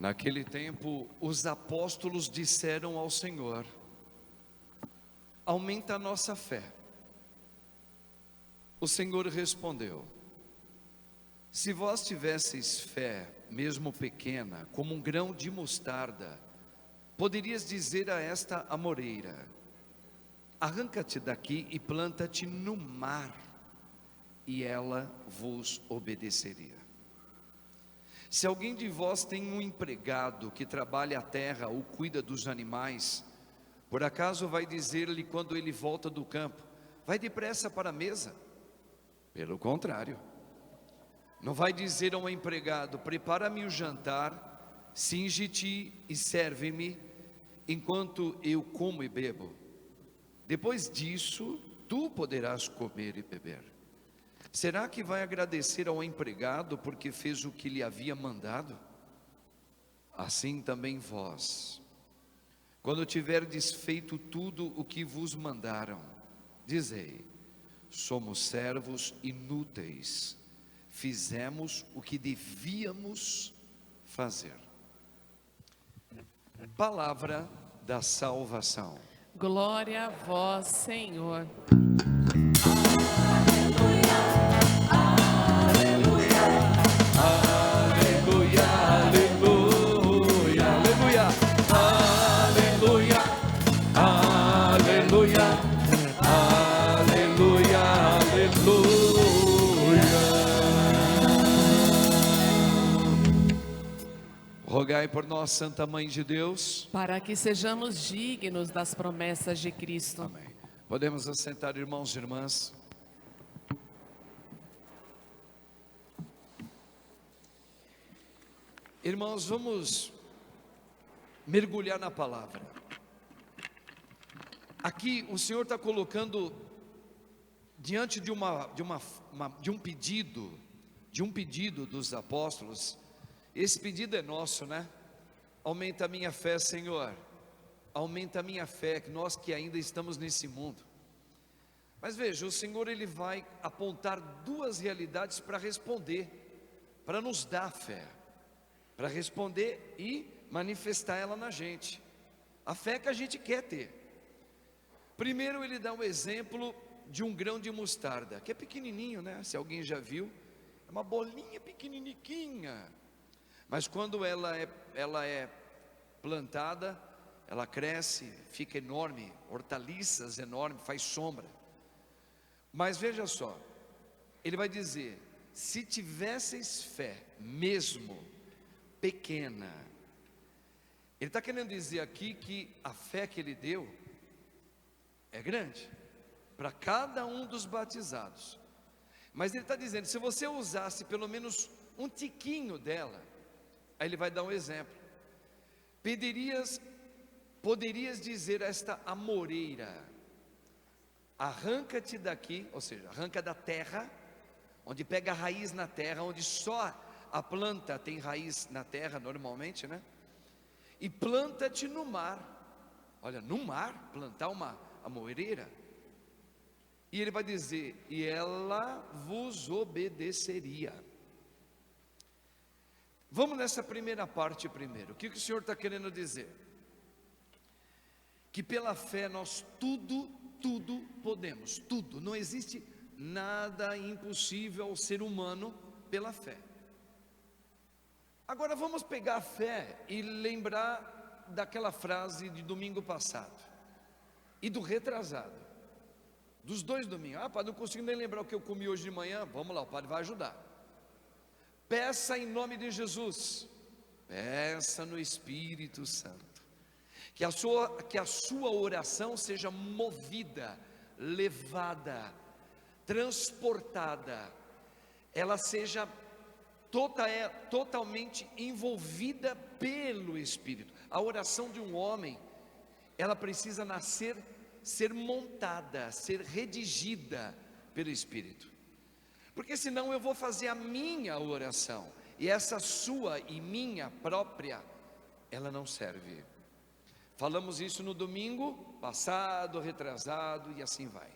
Naquele tempo, os apóstolos disseram ao Senhor: aumenta a nossa fé. O Senhor respondeu: se vós tivesseis fé, mesmo pequena, como um grão de mostarda, poderias dizer a esta amoreira: arranca-te daqui e planta-te no mar, e ela vos obedeceria. Se alguém de vós tem um empregado que trabalha a terra ou cuida dos animais, por acaso vai dizer-lhe quando ele volta do campo: vai depressa para a mesa? Pelo contrário, não vai dizer ao empregado: prepara-me o jantar, cinge-te e serve-me, enquanto eu como e bebo. Depois disso, tu poderás comer e beber. Será que vai agradecer ao empregado porque fez o que lhe havia mandado? Assim também vós, quando tiverdes feito tudo o que vos mandaram, dizei: somos servos inúteis, fizemos o que devíamos fazer. Palavra da salvação. Glória a vós, Senhor. Aleluia, aleluia, aleluia, aleluia, aleluia, aleluia, aleluia. Rogai por nós, Santa Mãe de Deus, Para que sejamos dignos das promessas de Cristo. amém. Podemos assentar, irmãos e irmãs. Irmãos, vamos mergulhar na palavra. Aqui o Senhor está colocando diante de um pedido dos apóstolos. Esse pedido é nosso, né? Aumenta a minha fé, Senhor. Aumenta a minha fé, que nós que ainda estamos nesse mundo. Mas veja, o Senhor ele vai apontar duas realidades para responder, para nos dar fé, para responder e manifestar ela na gente, a fé que a gente quer ter. Primeiro ele dá um exemplo de um grão de mostarda, que é pequenininho, né? Se alguém já viu, é uma bolinha pequenininha, mas quando ela é plantada, ela cresce, fica enorme, hortaliças enormes, faz sombra. Mas veja só, ele vai dizer: se tivesseis fé, mesmo pequena. Ele está querendo dizer aqui que a fé que ele deu é grande para cada um dos batizados. Mas ele está dizendo: se você usasse pelo menos um tiquinho dela, aí ele vai dar um exemplo. Poderias dizer a esta amoreira: arranca-te daqui, ou seja, arranca da terra, onde pega a raiz na terra, onde só a planta tem raiz na terra normalmente, né? E planta-te no mar. Olha, no mar, plantar uma amoreira. E ele vai dizer: e ela vos obedeceria. Vamos nessa primeira parte primeiro. O que o Senhor está querendo dizer? Que pela fé nós tudo podemos, tudo. Não existe nada impossível ao ser humano pela fé. Agora vamos pegar a fé e lembrar daquela frase de domingo passado e do retrasado, dos dois domingos. Ah, padre, não consigo nem lembrar o que eu comi hoje de manhã. Vamos lá, o padre vai ajudar. Peça em nome de Jesus, peça no Espírito Santo, que a sua oração seja movida, levada, transportada, ela seja totalmente envolvida pelo Espírito. A oração de um homem, ela precisa ser montada, ser redigida pelo Espírito, porque senão eu vou fazer a minha oração, e essa sua e minha própria, ela não serve. Falamos isso no domingo passado, retrasado, e assim vai.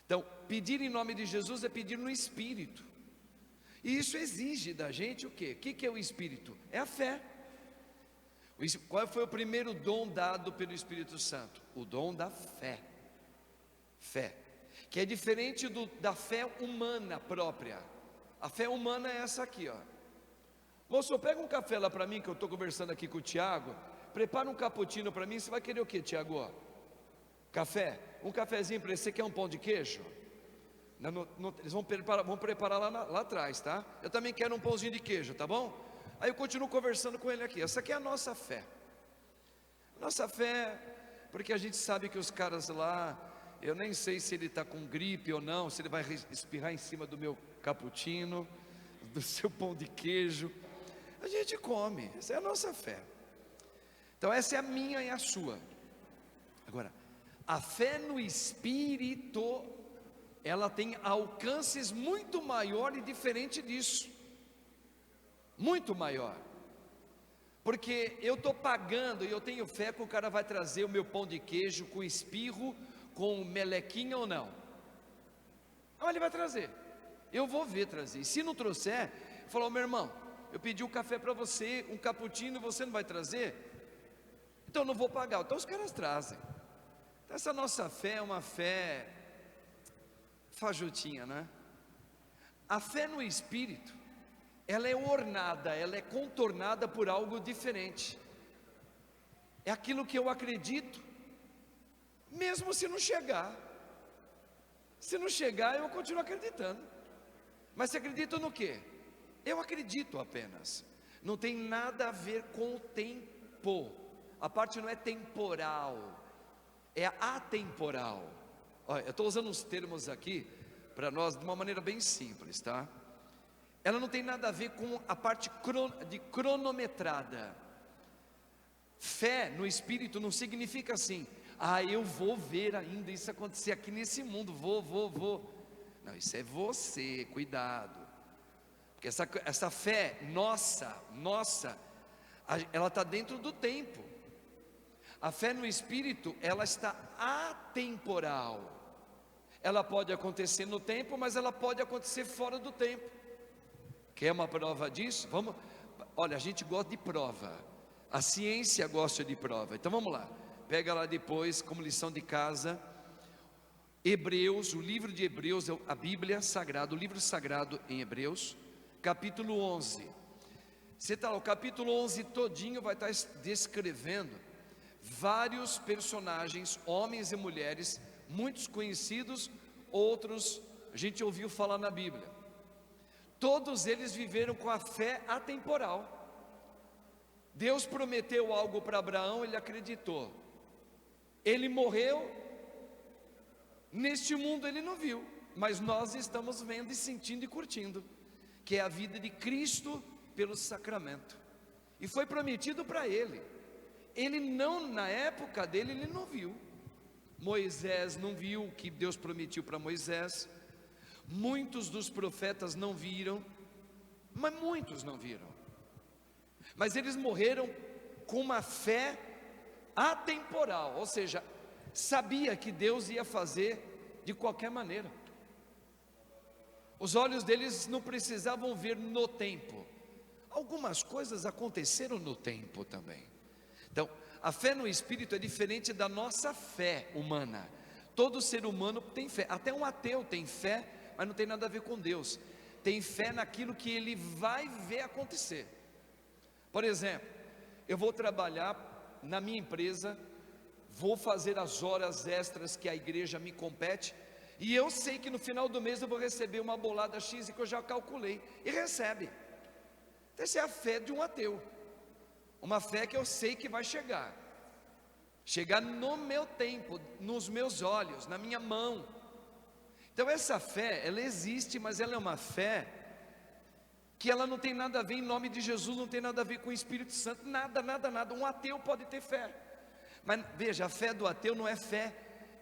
Então, pedir em nome de Jesus é pedir no Espírito. E isso exige da gente o quê? O que é o Espírito? É a fé. Qual foi o primeiro dom dado pelo Espírito Santo? O dom da fé. Fé, que é diferente da fé humana própria. A fé humana é essa aqui, ó. Moço, pega um café lá para mim, que eu estou conversando aqui com o Tiago. Prepara um cappuccino para mim. Você vai querer o que, Tiago? Café? Um cafezinho para você, quer um pão de queijo? Eles vão preparar lá atrás, tá? Eu também quero um pãozinho de queijo, tá bom? Aí eu continuo conversando com ele aqui. Essa aqui é a nossa fé. Nossa fé, porque a gente sabe que os caras lá, eu nem sei se ele está com gripe ou não, se ele vai espirrar em cima do meu cappuccino, do seu pão de queijo. A gente come, essa é a nossa fé. Então essa é a minha e a sua. Agora, a fé no Espírito, ela tem alcances muito maior e diferente disso. Muito maior. Porque eu estou pagando e eu tenho fé que o cara vai trazer o meu pão de queijo com espirro, com melequinha ou não. Não, ele vai trazer. Eu vou ver trazer. E se não trouxer, falou, meu irmão, eu pedi um café para você, um cappuccino, você não vai trazer? Então eu não vou pagar. Então os caras trazem. Então, essa nossa fé é uma fé fajutinha, né? A fé no Espírito, ela é ornada, ela é contornada por algo diferente. É aquilo que eu acredito, mesmo se não chegar. Se não chegar, eu continuo acreditando. Mas você acredita no quê? Eu acredito apenas. Não tem nada a ver com o tempo. A parte não é temporal, é atemporal. Olha, eu estou usando uns termos aqui para nós de uma maneira bem simples, tá? Ela não tem nada a ver com a parte de cronometrada. Fé no Espírito não significa assim, eu vou ver ainda isso acontecer aqui nesse mundo, vou. Não, isso é você, cuidado. Porque essa fé nossa, ela está dentro do tempo. A fé no Espírito, ela está atemporal. Ela pode acontecer no tempo, mas ela pode acontecer fora do tempo. Quer uma prova disso? Vamos. Olha, a gente gosta de prova. A ciência gosta de prova. Então vamos lá. Pega lá depois, como lição de casa, Hebreus, o livro de Hebreus, a Bíblia Sagrada, o livro sagrado em Hebreus, capítulo 11. Você está lá, o capítulo 11 todinho vai estar descrevendo vários personagens, homens e mulheres, muitos conhecidos, outros a gente ouviu falar na Bíblia. Todos eles viveram com a fé atemporal. Deus prometeu algo para Abraão, ele acreditou. Ele morreu, neste mundo ele não viu, mas nós estamos vendo e sentindo e curtindo, que é a vida de Cristo pelo sacramento. E foi prometido para ele. Ele não, na época dele, ele não viu. Moisés não viu o que Deus prometeu para Moisés. Muitos dos profetas não viram, mas muitos não viram. Mas eles morreram com uma fé atemporal, ou seja, sabia que Deus ia fazer de qualquer maneira. Os olhos deles não precisavam ver no tempo. Algumas coisas aconteceram no tempo também. Então, a fé no Espírito é diferente da nossa fé humana. Todo ser humano tem fé, até um ateu tem fé, mas não tem nada a ver com Deus. Tem fé naquilo que ele vai ver acontecer. Por exemplo, eu vou trabalhar na minha empresa, vou fazer as horas extras que a igreja me compete, e eu sei que no final do mês eu vou receber uma bolada X que eu já calculei, e recebe. Essa é a fé de um ateu. Uma fé que eu sei que vai chegar no meu tempo, nos meus olhos, na minha mão. Então essa fé, ela existe, mas ela é uma fé que ela não tem nada a ver em nome de Jesus, não tem nada a ver com o Espírito Santo, nada. Um ateu pode ter fé, mas veja, a fé do ateu não é fé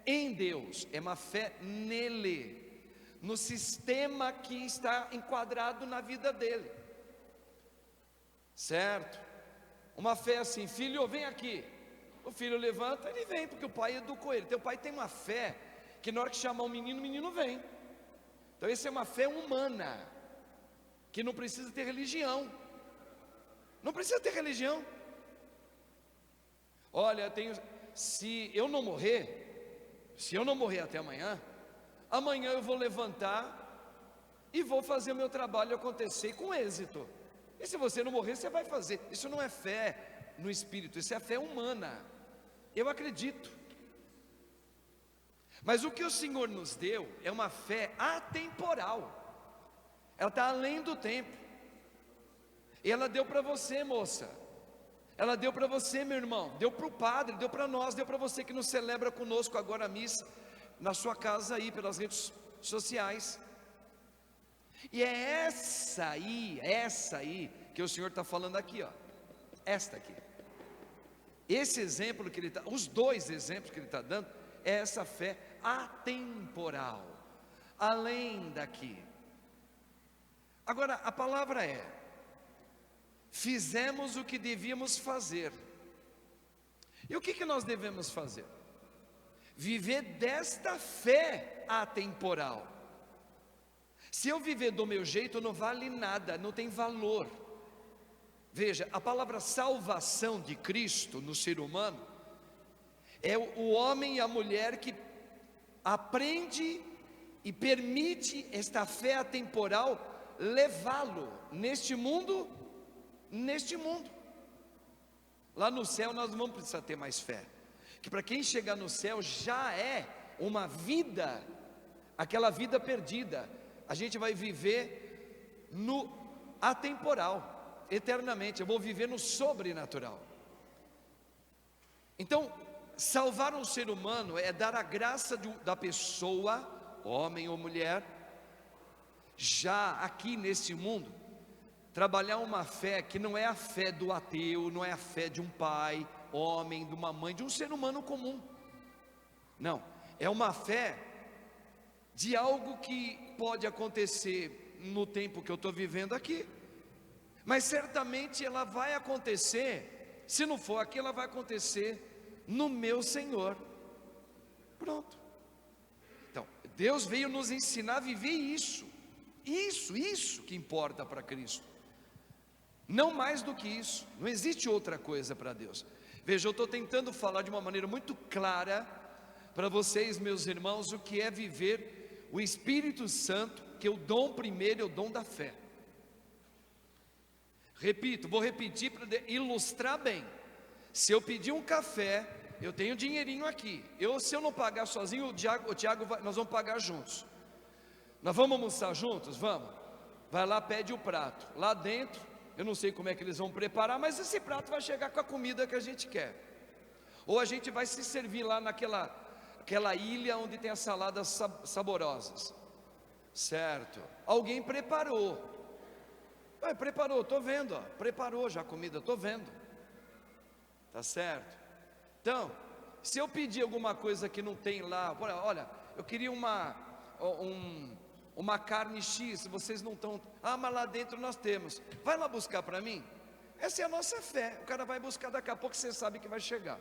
em Deus, é uma fé nele, no sistema que está enquadrado na vida dele, certo? Uma fé assim, filho, vem aqui. O filho levanta, ele vem, porque o pai educou ele. Teu pai tem uma fé, que na hora que chamar o menino vem. Então essa é uma fé humana, que não precisa ter religião. Não precisa ter religião. Olha, se eu não morrer até amanhã, amanhã eu vou levantar e vou fazer o meu trabalho acontecer com êxito. E se você não morrer, você vai fazer. Isso não é fé no Espírito, isso é fé humana. Eu acredito. Mas o que o Senhor nos deu é uma fé atemporal. Ela está além do tempo. E ela deu para você, moça. Ela deu para você, meu irmão. Deu para o padre, deu para nós, deu para você que nos celebra conosco agora a missa, na sua casa aí, pelas redes sociais. E é essa aí que o Senhor está falando aqui, ó. Esta aqui. Esse exemplo que Ele está, os dois exemplos que Ele está dando, é essa fé atemporal, além daqui. Agora, a palavra é: fizemos o que devíamos fazer. E o que nós devemos fazer? Viver desta fé atemporal. Se eu viver do meu jeito, não vale nada, não tem valor. Veja, a palavra salvação de Cristo no ser humano é o homem e a mulher que aprende e permite esta fé atemporal levá-lo neste mundo. Lá no céu nós não vamos precisar ter mais fé, que para quem chegar no céu já é uma vida, aquela vida perdida. A gente vai viver no atemporal, eternamente. Eu vou viver no sobrenatural. Então, salvar um ser humano é dar a graça da pessoa, homem ou mulher, já aqui nesse mundo, trabalhar uma fé que não é a fé do ateu, não é a fé de um pai, homem, de uma mãe, de um ser humano comum. Não, é uma fé de algo que pode acontecer no tempo que eu estou vivendo aqui, mas certamente ela vai acontecer, se não for aqui, ela vai acontecer no meu Senhor. Pronto. Então, Deus veio nos ensinar a viver isso que importa para Cristo. Não mais do que isso, não existe outra coisa para Deus. Veja, eu estou tentando falar de uma maneira muito clara para vocês, meus irmãos, o que é viver o Espírito Santo, que é o dom primeiro, é o dom da fé. Repito, vou repetir para ilustrar bem. Se eu pedir um café, eu tenho dinheirinho aqui. Se eu não pagar sozinho, o Tiago nós vamos pagar juntos. Nós vamos almoçar juntos? Vamos. Vai lá, pede o prato. Lá dentro, eu não sei como é que eles vão preparar, mas esse prato vai chegar com a comida que a gente quer. Ou a gente vai se servir lá naquela ilha onde tem as saladas saborosas, certo? Alguém preparou. Preparou, estou vendo, ó. Preparou já a comida, estou vendo. Tá certo? Então, se eu pedir alguma coisa que não tem lá, olha, eu queria uma carne X, vocês não estão, mas lá dentro nós temos, vai lá buscar para mim. Essa é a nossa fé. O cara vai buscar, daqui a pouco você sabe que vai chegar.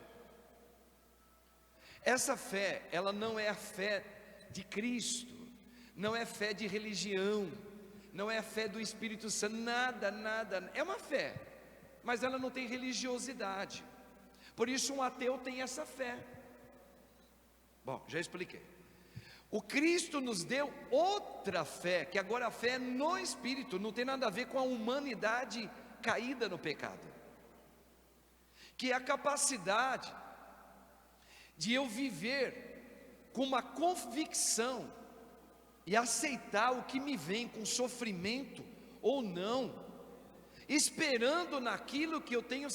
Essa fé, ela não é a fé de Cristo, não é fé de religião, não é a fé do Espírito Santo, nada, é uma fé, mas ela não tem religiosidade. Por isso um ateu tem essa fé. Bom, já expliquei. O Cristo nos deu outra fé, que agora a fé é no Espírito, não tem nada a ver com a humanidade caída no pecado, que é a capacidade de eu viver com uma convicção e aceitar o que me vem com sofrimento ou não, esperando naquilo que eu tenho,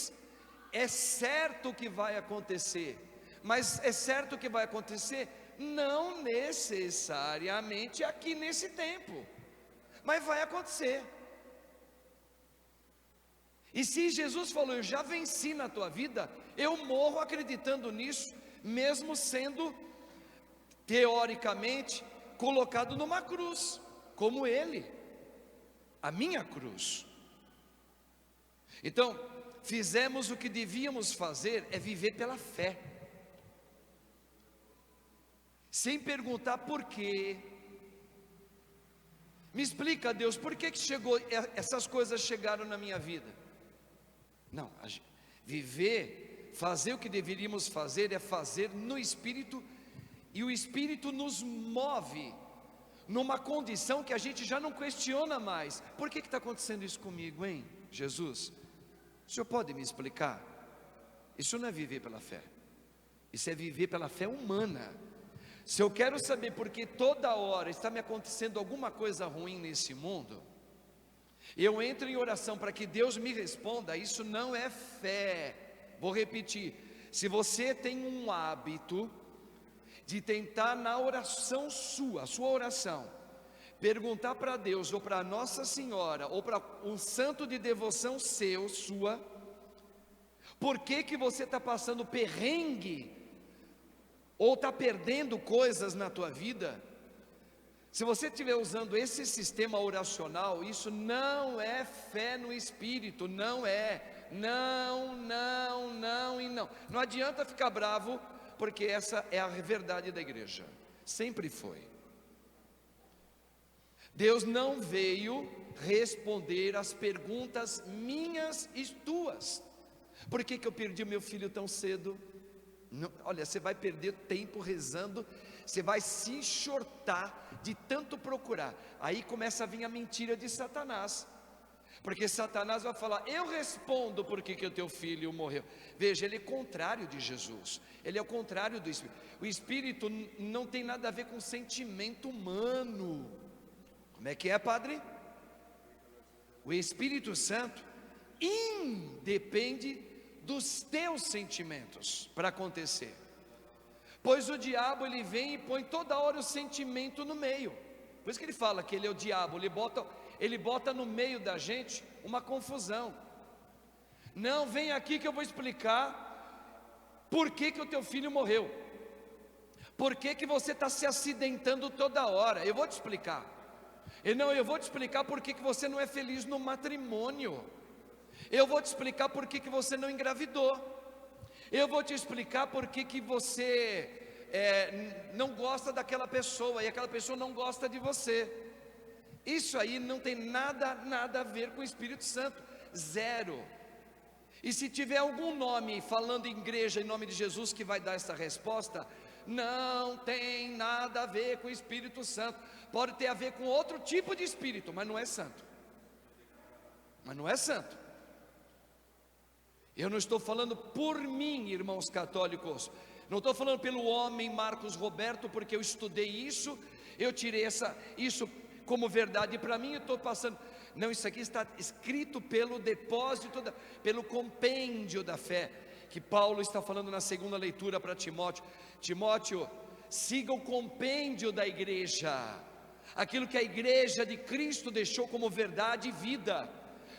é certo que vai acontecer, mas é certo que vai acontecer não necessariamente aqui nesse tempo, mas vai acontecer. E se Jesus falou, eu já venci na tua vida, eu morro acreditando nisso, mesmo sendo teoricamente colocado numa cruz, como Ele, a minha cruz. Então, fizemos o que devíamos fazer, é viver pela fé, sem perguntar por quê. Me explica, Deus, por que essas coisas chegaram na minha vida? Não, viver fazer o que deveríamos fazer é fazer no Espírito, e o Espírito nos move numa condição que a gente já não questiona mais. Por que está acontecendo isso comigo, hein, Jesus? O Senhor pode me explicar? Isso não é viver pela fé, isso é viver pela fé humana. Se eu quero saber por que toda hora está me acontecendo alguma coisa ruim nesse mundo, eu entro em oração para que Deus me responda, isso não é fé. Vou repetir, se você tem um hábito de tentar na oração sua oração, perguntar para Deus, ou para Nossa Senhora, ou para um santo de devoção sua, por que você está passando perrengue, ou está perdendo coisas na tua vida, se você estiver usando esse sistema oracional, isso não é fé no Espírito, não é, não, e não. Não adianta ficar bravo, porque essa é a verdade da igreja, sempre foi. Deus não veio responder as perguntas minhas e tuas. Por que eu perdi meu filho tão cedo? Não, olha, você vai perder tempo rezando, você vai se enxortar de tanto procurar. Aí começa a vir a mentira de Satanás, porque Satanás vai falar, eu respondo por que o teu filho morreu. Veja, ele é contrário de Jesus, ele é o contrário do Espírito. O Espírito não tem nada a ver com sentimento humano. Como é que é, padre? O Espírito Santo independe dos teus sentimentos para acontecer, pois o diabo ele vem e põe toda hora o sentimento no meio. Por isso que ele fala que ele é o diabo, ele bota no meio da gente uma confusão. Não, vem aqui que eu vou explicar por que o teu filho morreu, por que você está se acidentando toda hora. Eu vou te explicar. Eu vou te explicar por que você não é feliz no matrimônio. Eu vou te explicar por que você não engravidou. Eu vou te explicar por que você não gosta daquela pessoa, e aquela pessoa não gosta de você. Isso aí não tem nada a ver com o Espírito Santo, zero. E se tiver algum nome falando em igreja em nome de Jesus que vai dar essa resposta, não tem nada a ver com o Espírito Santo. Pode ter a ver com outro tipo de espírito, mas não é santo. Eu não estou falando por mim, irmãos católicos, não estou falando pelo homem Marcos Roberto, porque eu estudei isso, eu tirei isso como verdade para mim, eu estou passando. Não, isso aqui está escrito pelo depósito, pelo compêndio da fé, que Paulo está falando na segunda leitura para Timóteo. Timóteo, siga o compêndio da igreja, aquilo que a igreja de Cristo deixou como verdade e vida.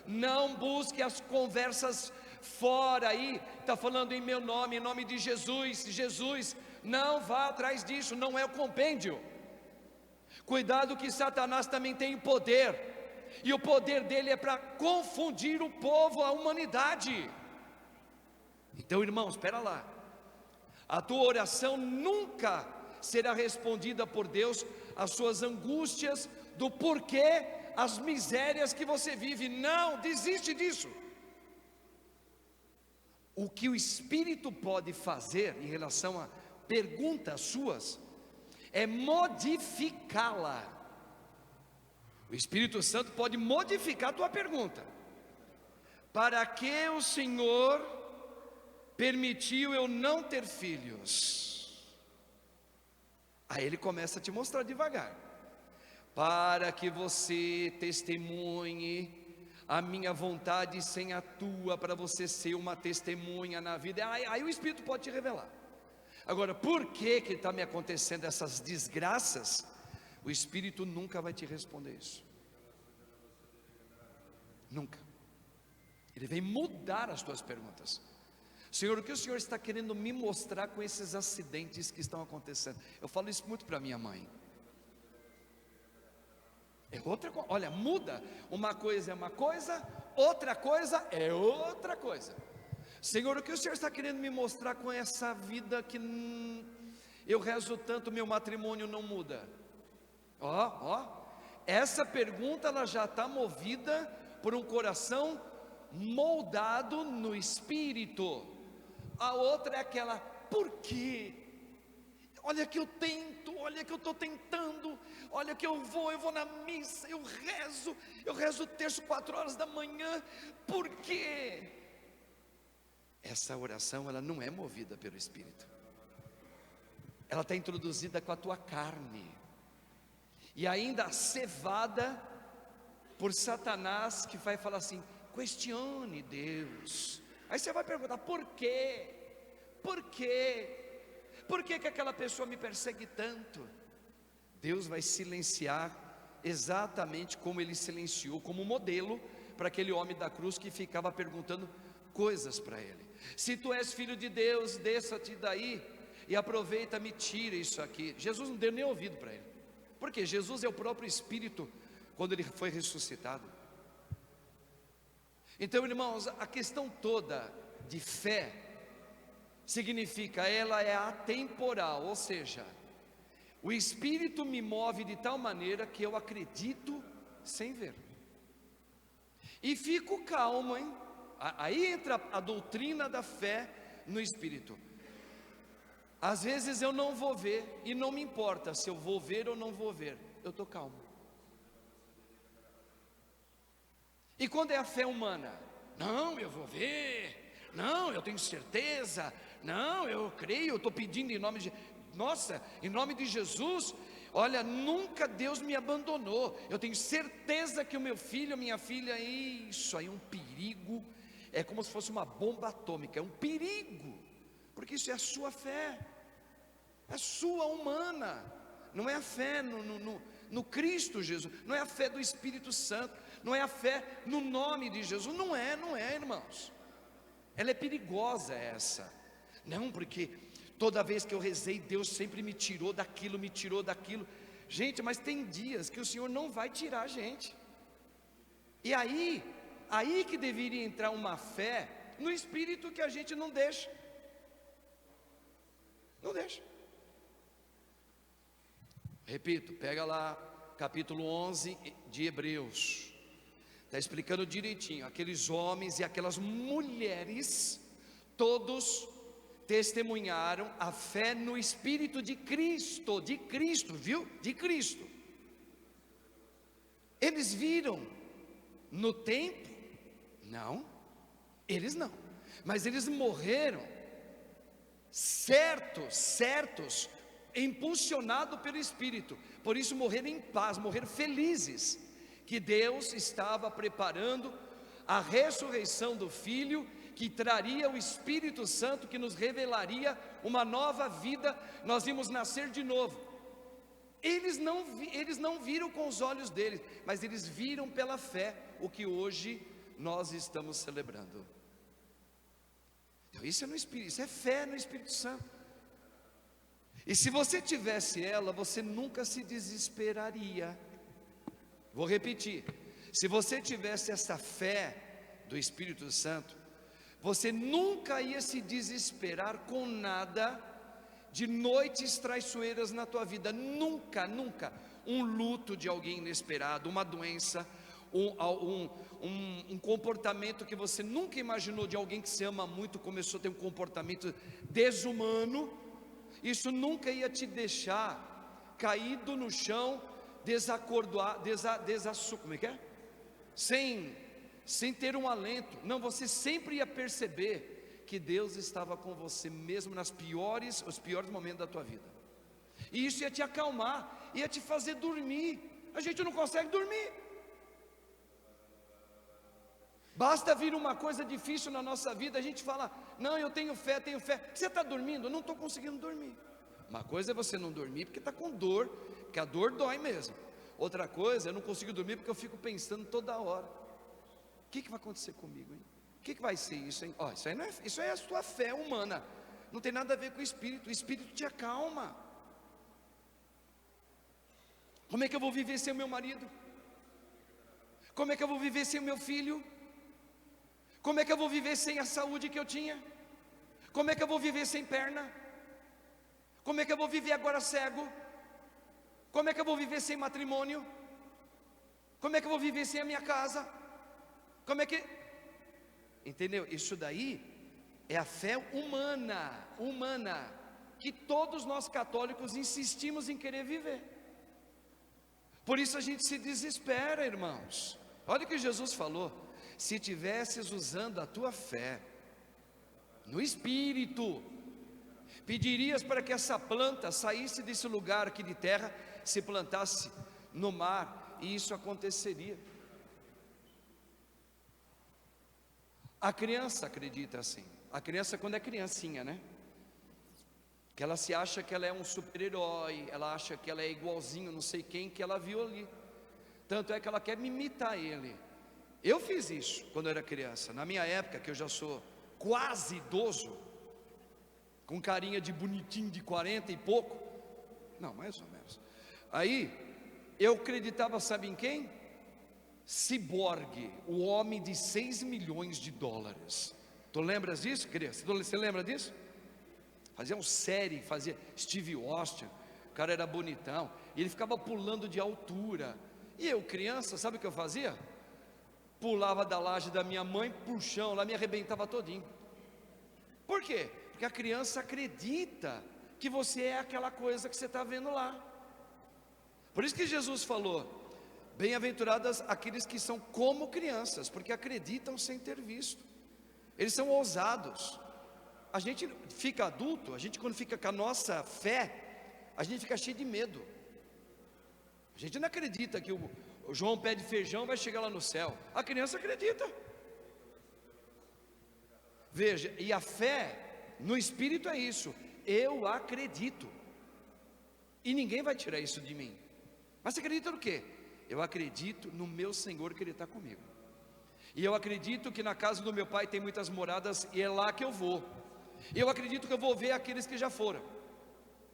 Não busque as conversas fora aí, está falando em meu nome, em nome de Jesus, não vá atrás disso, não é o compêndio. Cuidado que Satanás também tem poder, e o poder dele é para confundir o povo, a humanidade. Então, irmãos, espera lá, a tua oração nunca será respondida por Deus, as suas angústias, do porquê, as misérias que você vive, não, desiste disso. O que o Espírito pode fazer em relação a perguntas suas, é modificá-la. O Espírito Santo pode modificar a tua pergunta. Para que o Senhor permitiu eu não ter filhos? Aí ele começa a te mostrar devagar. Para que você testemunhe a minha vontade sem a tua, para você ser uma testemunha na vida. Aí o Espírito pode te revelar. Agora, por que está me acontecendo essas desgraças? O Espírito nunca vai te responder isso. Nunca. Ele vem mudar as tuas perguntas. Senhor, o que o Senhor está querendo me mostrar com esses acidentes que estão acontecendo? Eu falo isso muito para minha mãe. É outra coisa, olha, muda. Uma coisa é uma coisa, outra coisa é outra coisa. Senhor, o que o Senhor está querendo me mostrar com essa vida que eu rezo tanto, meu matrimônio não muda? Essa pergunta ela já está movida por um coração moldado no Espírito. A outra é aquela, por quê? Olha que eu tento, olha que eu estou tentando, olha que eu vou na missa, eu rezo o terço 4 horas da manhã, por quê? Essa oração, ela não é movida pelo Espírito, ela está introduzida com a tua carne, e ainda cevada por Satanás, que vai falar assim, questione Deus. Aí você vai perguntar, por quê? Por quê? Por que aquela pessoa me persegue tanto? Deus vai silenciar exatamente como Ele silenciou, como modelo para aquele homem da cruz que ficava perguntando coisas para Ele. Se tu és filho de Deus, desça-te daí e aproveita, me tira isso aqui. Jesus não deu nem ouvido para ele, porque Jesus é o próprio Espírito quando Ele foi ressuscitado. Então, irmãos, a questão toda de fé significa, ela é atemporal, ou seja, o Espírito me move de tal maneira que eu acredito sem ver, e fico calmo, hein? Aí entra a doutrina da fé no Espírito. Às vezes eu não vou ver, e não me importa se eu vou ver ou não vou ver, eu estou calmo. E quando é a fé humana? Não, eu vou ver, não, eu tenho certeza, não, eu creio, eu estou pedindo em nome de... Nossa, em nome de Jesus, olha, nunca Deus me abandonou, eu tenho certeza que o meu filho, a minha filha, isso aí é um perigo, é como se fosse uma bomba atômica, é um perigo, porque isso é a sua fé, é a sua humana, não é a fé no Cristo Jesus, não é a fé do Espírito Santo, não é a fé no nome de Jesus, não é, irmãos, ela é perigosa essa, não, porque toda vez que eu rezei, Deus sempre me tirou daquilo, gente, mas tem dias que o Senhor não vai tirar a gente, e aí que deveria entrar uma fé no Espírito que a gente não deixa, repito, pega lá, capítulo 11 de Hebreus, está explicando direitinho, aqueles homens e aquelas mulheres, todos testemunharam a fé no Espírito de Cristo, viu? De Cristo. Eles viram no tempo? Não, eles não, mas eles morreram, certos, impulsionados pelo Espírito, por isso morreram em paz, morreram felizes, que Deus estava preparando a ressurreição do Filho, que traria o Espírito Santo, que nos revelaria uma nova vida, nós íamos nascer de novo. Eles não viram com os olhos deles, mas eles viram pela fé, o que hoje nós estamos celebrando. Então isso é no Espírito, isso é fé no Espírito Santo. E se você tivesse ela, você nunca se desesperaria. Vou repetir, se você tivesse essa fé do Espírito Santo, você nunca ia se desesperar com nada de noites traiçoeiras na tua vida, nunca, um luto de alguém inesperado, uma doença, um comportamento que você nunca imaginou de alguém que se ama muito, começou a ter um comportamento desumano, isso nunca ia te deixar caído no chão, como é que é? Sem ter um alento, não, você sempre ia perceber que Deus estava com você, mesmo os piores momentos da tua vida, e isso ia te acalmar, ia te fazer dormir. A gente não consegue dormir, basta vir uma coisa difícil na nossa vida, a gente fala, não, eu tenho fé, você está dormindo? Eu não estou conseguindo dormir. Uma coisa é você não dormir porque está com dor, porque a dor dói mesmo. Outra coisa, eu não consigo dormir porque eu fico pensando toda hora, o que vai acontecer comigo, hein? O que vai ser isso, hein? Isso é a sua fé humana, não tem nada a ver com o Espírito te acalma. Como é que eu vou viver sem o meu marido? Como é que eu vou viver sem o meu filho? Como é que eu vou viver sem a saúde que eu tinha? Como é que eu vou viver sem perna? Como é que eu vou viver agora cego? Como é que eu vou viver sem matrimônio? Como é que eu vou viver sem a minha casa? Como é que... Entendeu? Isso daí É a fé humana, que todos nós católicos insistimos em querer viver. Por isso a gente se desespera, irmãos. Olha o que Jesus falou: se tivesses usando a tua fé no Espírito, pedirias para que essa planta saísse desse lugar aqui de terra, se plantasse no mar, e isso aconteceria. A criança acredita assim. A criança, quando é criancinha, né? Que ela se acha que ela é um super-herói, ela acha que ela é igualzinho não sei quem que ela viu ali. Tanto é que ela quer imitar ele. Eu fiz isso quando eu era criança. Na minha época, que eu já sou quase idoso, com carinha de bonitinho de 40 e pouco, não, mais ou menos. Aí, eu acreditava, sabe em quem? Ciborgue, o homem de 6 milhões de dólares. Tu lembras disso, criança? Você lembra disso? Fazia uma série, fazia Steve Austin, o cara era bonitão, e ele ficava pulando de altura. E eu, criança, sabe o que eu fazia? Pulava da laje da minha mãe pro chão, lá me arrebentava todinho. Por quê? Porque a criança acredita que você é aquela coisa que você está vendo lá. Por isso que Jesus falou: bem-aventuradas aqueles que são como crianças, porque acreditam sem ter visto. Eles são ousados. A gente fica adulto, a gente quando fica com a nossa fé, a gente fica cheio de medo. A gente não acredita que o João pé de feijão vai chegar lá no céu. A criança acredita. Veja, e a fé no Espírito é isso: eu acredito, e ninguém vai tirar isso de mim. Mas você acredita no quê? Eu acredito no meu Senhor, que Ele está comigo. E eu acredito que na casa do meu Pai tem muitas moradas, e é lá que eu vou. E eu acredito que eu vou ver aqueles que já foram,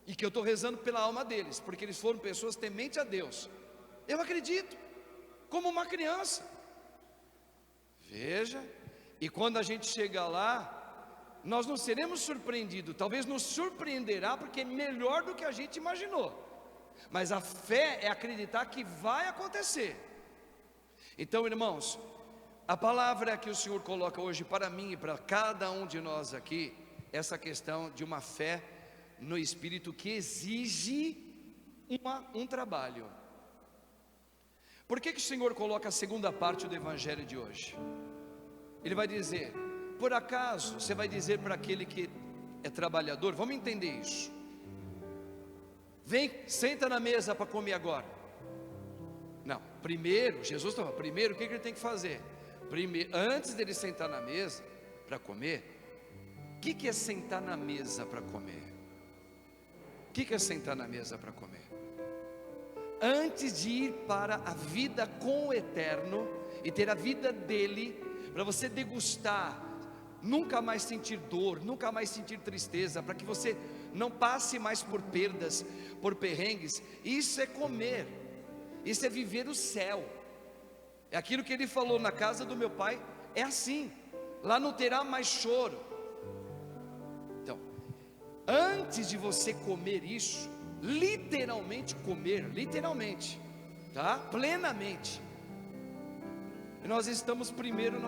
e que eu estou rezando pela alma deles, porque eles foram pessoas tementes a Deus. Eu acredito, como uma criança. Veja, e quando a gente chegar lá, nós não seremos surpreendidos, talvez nos surpreenderá, porque é melhor do que a gente imaginou. Mas a fé é acreditar que vai acontecer. Então, irmãos, a palavra que o Senhor coloca hoje para mim e para cada um de nós aqui, essa questão de uma fé no Espírito que exige um trabalho. Por que o Senhor coloca a segunda parte do Evangelho de hoje? Ele vai dizer, por acaso, você vai dizer para aquele que é trabalhador, vamos entender isso: vem, senta na mesa para comer agora. Não, primeiro, Jesus estava, primeiro o que ele tem que fazer? Primeiro, antes dele sentar na mesa para comer, o que é sentar na mesa para comer? O que é sentar na mesa para comer? Antes de ir para a vida com o Eterno e ter a vida dele, para você degustar, nunca mais sentir dor, nunca mais sentir tristeza, para que você não passe mais por perdas, por perrengues. Isso é comer, isso é viver o céu. É aquilo que ele falou: na casa do meu Pai é assim, lá não terá mais choro. Então, antes de você comer isso, literalmente comer, literalmente, tá? Plenamente, nós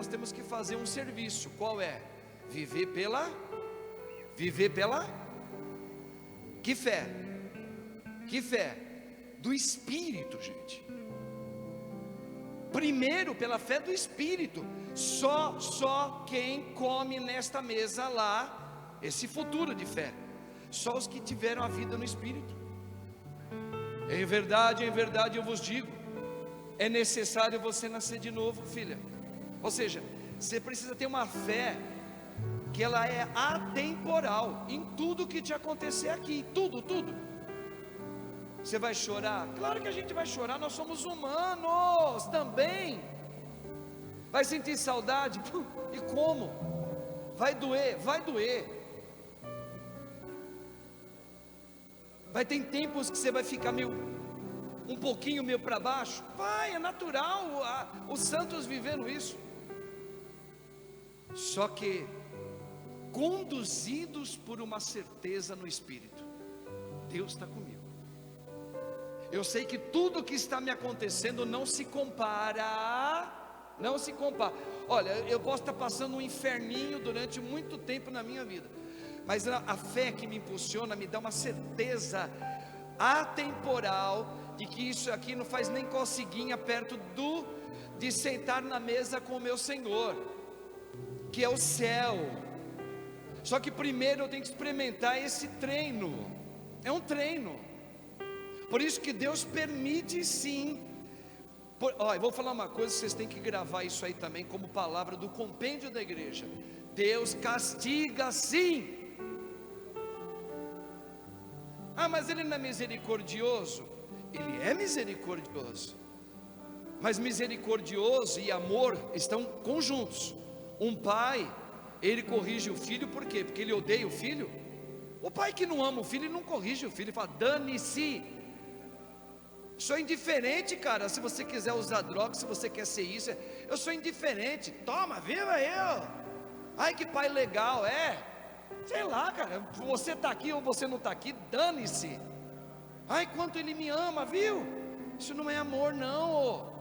temos que fazer um serviço. Qual é? Viver pela que fé? Que fé? Do Espírito, gente. Primeiro pela fé do Espírito. Só quem come nesta mesa lá, esse futuro de fé, só os que tiveram a vida no Espírito. Em verdade eu vos digo, é necessário você nascer de novo, filha. Ou seja, você precisa ter uma fé que ela é atemporal em tudo que te acontecer aqui, tudo. Você vai chorar? Claro que a gente vai chorar, nós somos humanos também. Vai sentir saudade? E como? Vai doer. Vai ter tempos que você vai ficar um pouquinho meio para baixo. Vai, é natural, os santos vivendo isso. Só que conduzidos por uma certeza no Espírito: Deus está comigo. Eu sei que tudo que está me acontecendo não se compara Não se compara. Olha, eu posso estar passando um inferninho durante muito tempo na minha vida, mas a fé que me impulsiona me dá uma certeza atemporal de que isso aqui não faz nem coceguinha perto de sentar na mesa com o meu Senhor, que é o céu. Só que primeiro eu tenho que experimentar esse treino. É um treino. Por isso que Deus permite sim. Eu vou falar uma coisa, vocês têm que gravar isso aí também como palavra do compêndio da igreja. Deus castiga sim. Ah, mas Ele não é misericordioso? Ele é misericordioso, mas misericordioso e amor estão conjuntos. Um pai, ele corrige o filho, por quê? Porque ele odeia o filho? O pai que não ama o filho, ele não corrige o filho, ele fala, dane-se. Sou indiferente, cara, se você quiser usar droga, se você quer ser isso, eu sou indiferente, toma, viva eu. Ai, que pai legal, sei lá, cara, você está aqui ou você não está aqui, dane-se. Ai, quanto ele me ama, viu? Isso não é amor não.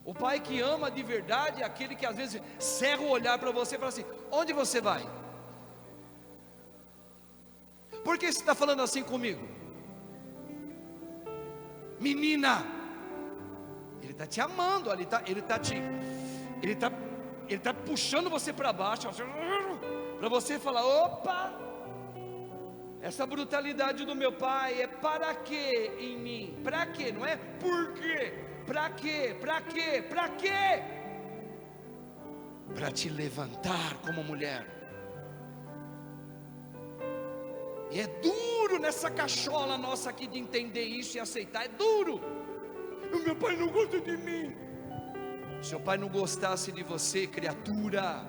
O pai que ama de verdade é aquele que às vezes cerra o olhar para você e fala assim, onde você vai? Por que você está falando assim comigo? Menina, ele está te amando, ele está puxando você para baixo, para você falar, opa, essa brutalidade do meu pai é para quê em mim? Para quê? Não é por quê? Para quê? Para quê? Para quê? Para te levantar como mulher. E é duro nessa cachola nossa aqui de entender isso e aceitar, é duro. O meu pai não gosta de mim. Se o pai não gostasse de você, criatura,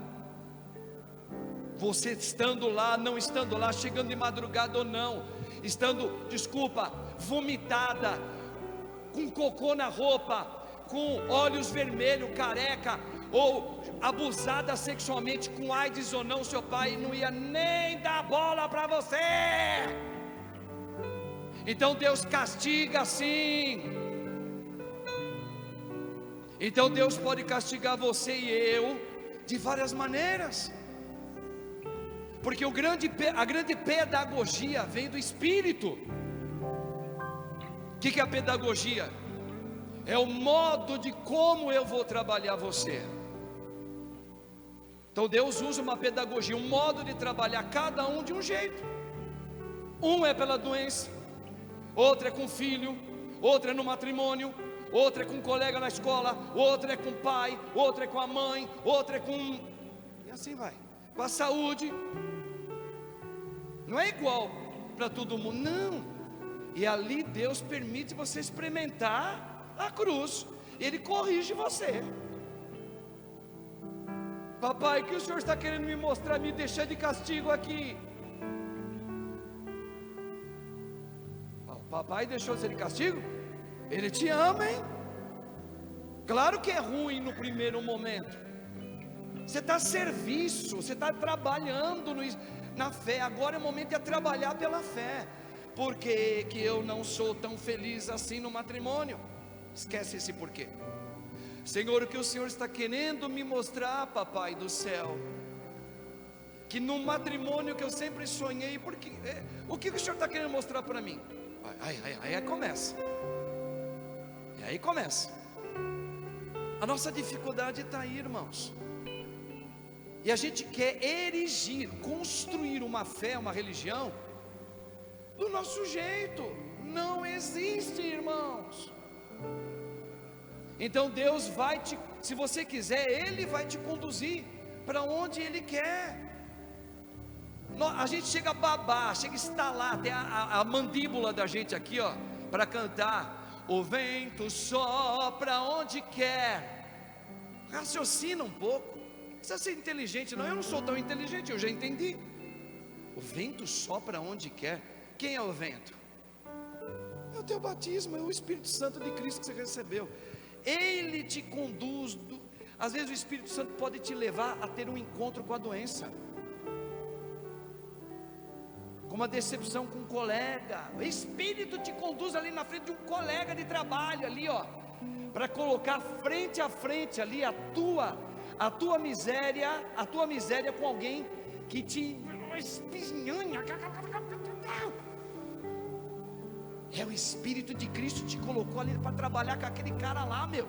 você estando lá, não estando lá, chegando de madrugada ou não, estando, vomitada, com cocô na roupa, com olhos vermelhos, careca, ou abusada sexualmente com AIDS ou não, seu pai não ia nem dar bola para você. Então Deus castiga sim. Então Deus pode castigar você e eu de várias maneiras, porque a grande pedagogia vem do Espírito. O que é a pedagogia? É o modo de como eu vou trabalhar você. Então Deus usa uma pedagogia, um modo de trabalhar cada um de um jeito. Um é pela doença, outro é com filho, outro é no matrimônio, outro é com um colega na escola, outro é com o pai, outro é com a mãe, outro é com... e assim vai, com a saúde. Não é igual para todo mundo, não. E ali Deus permite você experimentar a cruz. Ele corrige você. Papai, o que o Senhor está querendo me mostrar, me deixar de castigo aqui? O papai deixou você de castigo? Ele te ama, hein? Claro que é ruim no primeiro momento. Você está a serviço, você está trabalhando na fé. Agora é o momento de trabalhar pela fé. Por que eu não sou tão feliz assim no matrimônio? Esquece esse porquê. Senhor, o que o Senhor está querendo me mostrar, papai do céu? Que no matrimônio que eu sempre sonhei, o que o Senhor está querendo mostrar para mim? Aí começa. E aí começa. A nossa dificuldade está aí, irmãos. E a gente quer erigir, construir uma fé, uma religião do nosso jeito. Não existe, irmãos. Então Deus vai se você quiser, Ele vai te conduzir para onde Ele quer. A gente chega a babar, chega a estalar até a mandíbula da gente aqui, ó, para cantar. O vento sopra onde quer. Raciocina um pouco. Não precisa ser inteligente, não. Eu não sou tão inteligente, eu já entendi. O vento sopra onde quer. Quem é o vento? É o teu batismo, é o Espírito Santo de Cristo que você recebeu. Ele te conduz. Às vezes o Espírito Santo pode te levar a ter um encontro com a doença, com uma decepção com um colega. O Espírito te conduz ali na frente de um colega de trabalho ali, ó. para colocar frente a frente ali a tua miséria com alguém que te espizinhanha. É o Espírito de Cristo te colocou ali para trabalhar com aquele cara lá, meu.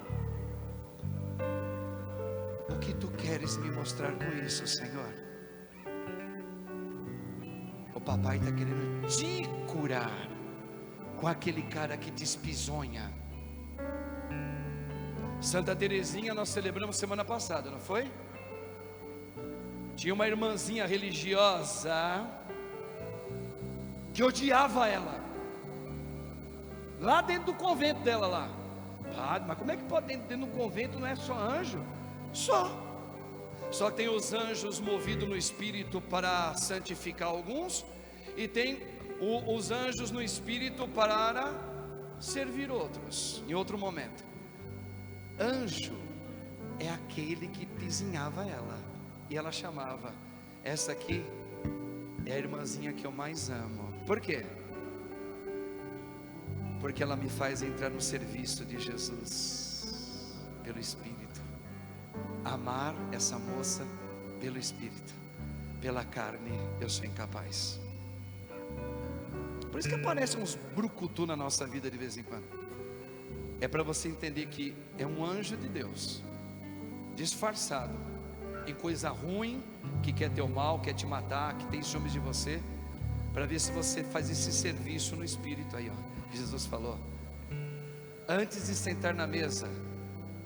O que tu queres me mostrar com isso, Senhor? O papai está querendo te curar com aquele cara que te espizonha. Santa Teresinha nós celebramos semana passada, não foi? Tinha uma irmãzinha religiosa que odiava ela, lá dentro do convento dela lá. Padre, mas como é que pode dentro do convento não é só anjo? Só que tem os anjos movidos no Espírito para santificar alguns, e tem os anjos no Espírito para servir outros, em outro momento. Anjo é aquele que pizinhava ela, e ela chamava, essa aqui é a irmãzinha que eu mais amo. Por quê? Porque ela me faz entrar no serviço de Jesus, pelo Espírito. Amar essa moça pelo Espírito, pela carne eu sou incapaz. Por isso que aparecem uns brucutu na nossa vida de vez em quando. É para você entender que é um anjo de Deus, disfarçado em coisa ruim, que quer teu mal, quer te matar, que tem ciúmes de você, para ver se você faz esse serviço no Espírito aí, ó. Jesus falou: antes de sentar na mesa,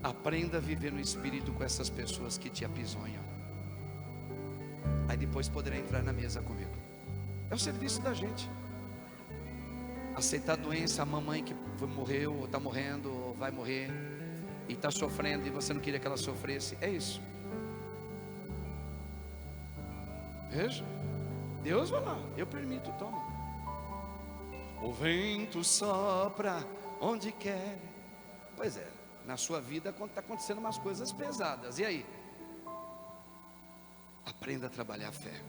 aprenda a viver no Espírito com essas pessoas que te apisonham. Aí depois poderá entrar na mesa comigo. É o serviço da gente. Aceitar a doença, a mamãe que morreu, ou está morrendo, ou vai morrer, e está sofrendo, e você não queria que ela sofresse. É isso. Veja, Deus vai lá, eu permito, toma. O vento sopra onde quer. Pois é, na sua vida está acontecendo umas coisas pesadas. E aí? Aprenda a trabalhar a fé.